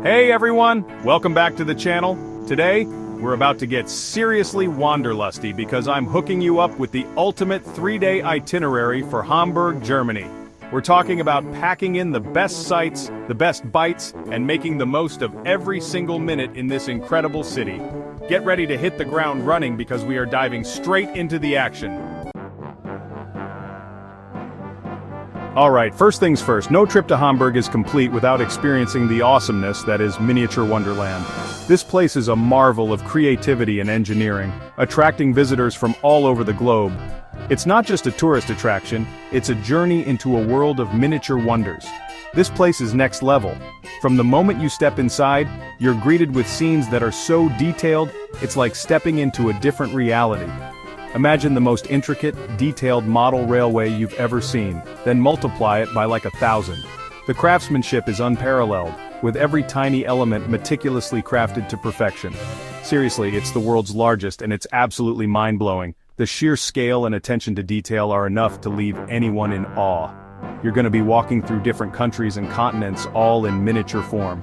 Hey everyone, welcome back to the channel. Today, we're about to get seriously wanderlusty because I'm hooking you up with the ultimate 3-day itinerary for Hamburg, Germany. We're talking about packing in the best sights, the best bites, and making the most of every single minute in this incredible city. Get ready to hit the ground running because we are diving straight into the action. Alright, first things first, no trip to Hamburg is complete without experiencing the awesomeness that is miniature Wonderland. This place is a marvel of creativity and engineering, attracting visitors from all over the globe. It's not just a tourist attraction, it's a journey into a world of miniature wonders. This place is next level. From the moment you step inside, you're greeted with scenes that are so detailed, it's like stepping into a different reality. Imagine the most intricate, detailed model railway you've ever seen, then multiply it by like 1,000. The craftsmanship is unparalleled, with every tiny element meticulously crafted to perfection. Seriously, it's the world's largest and it's absolutely mind-blowing. The sheer scale and attention to detail are enough to leave anyone in awe. You're going to be walking through different countries and continents all in miniature form.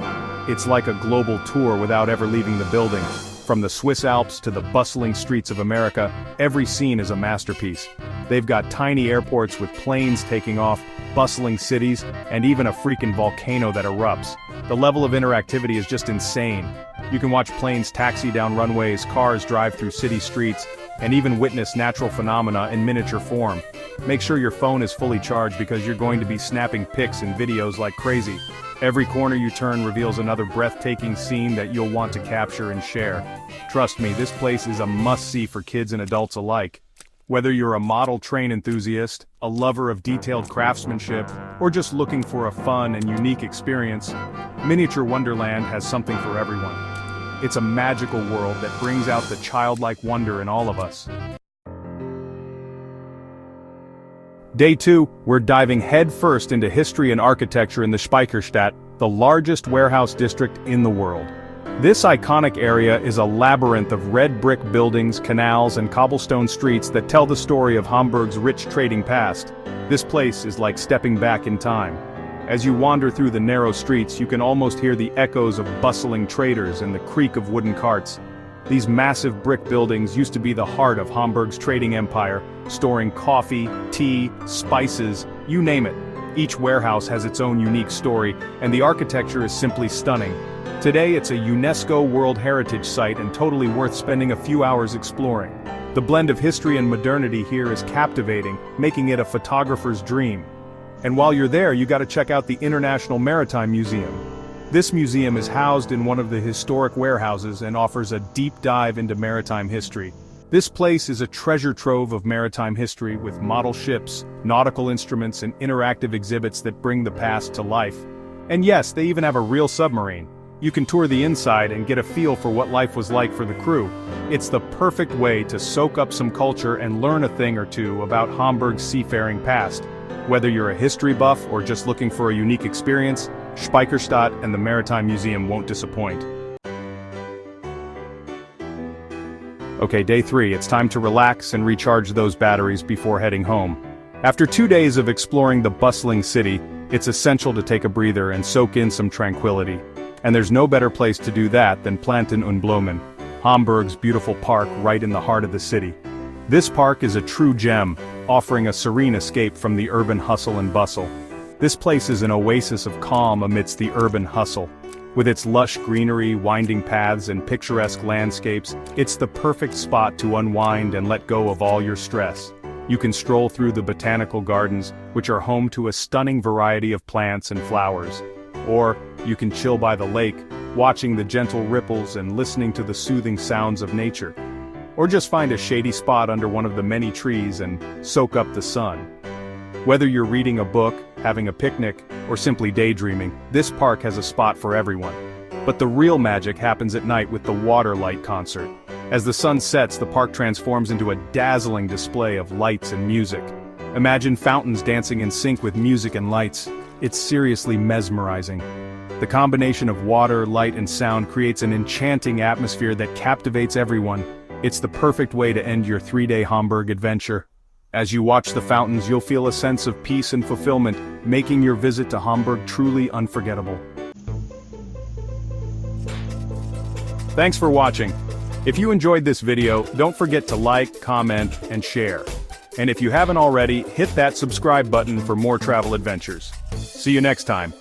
It's like a global tour without ever leaving the building. From the Swiss Alps to the bustling streets of America, every scene is a masterpiece. They've got tiny airports with planes taking off, bustling cities, and even a freaking volcano that erupts. The level of interactivity is just insane. You can watch planes taxi down runways, cars drive through city streets, and even witness natural phenomena in miniature form. Make sure your phone is fully charged because you're going to be snapping pics and videos like crazy. Every corner you turn reveals another breathtaking scene that you'll want to capture and share. Trust me, this place is a must-see for kids and adults alike. Whether you're a model train enthusiast, a lover of detailed craftsmanship, or just looking for a fun and unique experience, Miniature Wonderland has something for everyone. It's a magical world that brings out the childlike wonder in all of us. Day 2, we're diving headfirst into history and architecture in the Speicherstadt, the largest warehouse district in the world. This iconic area is a labyrinth of red brick buildings, canals, and cobblestone streets that tell the story of Hamburg's rich trading past. This place is like stepping back in time. As you wander through the narrow streets, you can almost hear the echoes of bustling traders and the creak of wooden carts. These massive brick buildings used to be the heart of Hamburg's trading empire, storing coffee, tea, spices, you name it. Each warehouse has its own unique story, and the architecture is simply stunning. Today it's a UNESCO World Heritage Site and totally worth spending a few hours exploring. The blend of history and modernity here is captivating, making it a photographer's dream. And while you're there, you gotta check out the International Maritime Museum. This museum is housed in one of the historic warehouses and offers a deep dive into maritime history. This place is a treasure trove of maritime history with model ships, nautical instruments, and interactive exhibits that bring the past to life. And yes, they even have a real submarine. You can tour the inside and get a feel for what life was like for the crew. It's the perfect way to soak up some culture and learn a thing or two about Hamburg's seafaring past. Whether you're a history buff or just looking for a unique experience, Speicherstadt and the Maritime Museum won't disappoint. Okay, day 3, it's time to relax and recharge those batteries before heading home. After 2 days of exploring the bustling city, it's essential to take a breather and soak in some tranquility. And there's no better place to do that than Planten und Blomen, Hamburg's beautiful park right in the heart of the city. This park is a true gem, offering a serene escape from the urban hustle and bustle. This place is an oasis of calm amidst the urban hustle. With its lush greenery, winding paths, and picturesque landscapes, it's the perfect spot to unwind and let go of all your stress. You can stroll through the botanical gardens, which are home to a stunning variety of plants and flowers. Or, you can chill by the lake, watching the gentle ripples and listening to the soothing sounds of nature. Or just find a shady spot under one of the many trees and soak up the sun. Whether you're reading a book, having a picnic, or simply daydreaming, this park has a spot for everyone. But the real magic happens at night with the water light concert. As the sun sets, the park transforms into a dazzling display of lights and music. Imagine fountains dancing in sync with music and lights. It's seriously mesmerizing. The combination of water, light, and sound creates an enchanting atmosphere that captivates everyone. It's the perfect way to end your 3-day Hamburg adventure. As you watch the fountains, you'll feel a sense of peace and fulfillment, making your visit to Hamburg truly unforgettable. Thanks for watching. If you enjoyed this video, don't forget to like, comment, and share. And if you haven't already, hit that subscribe button for more travel adventures. See you next time.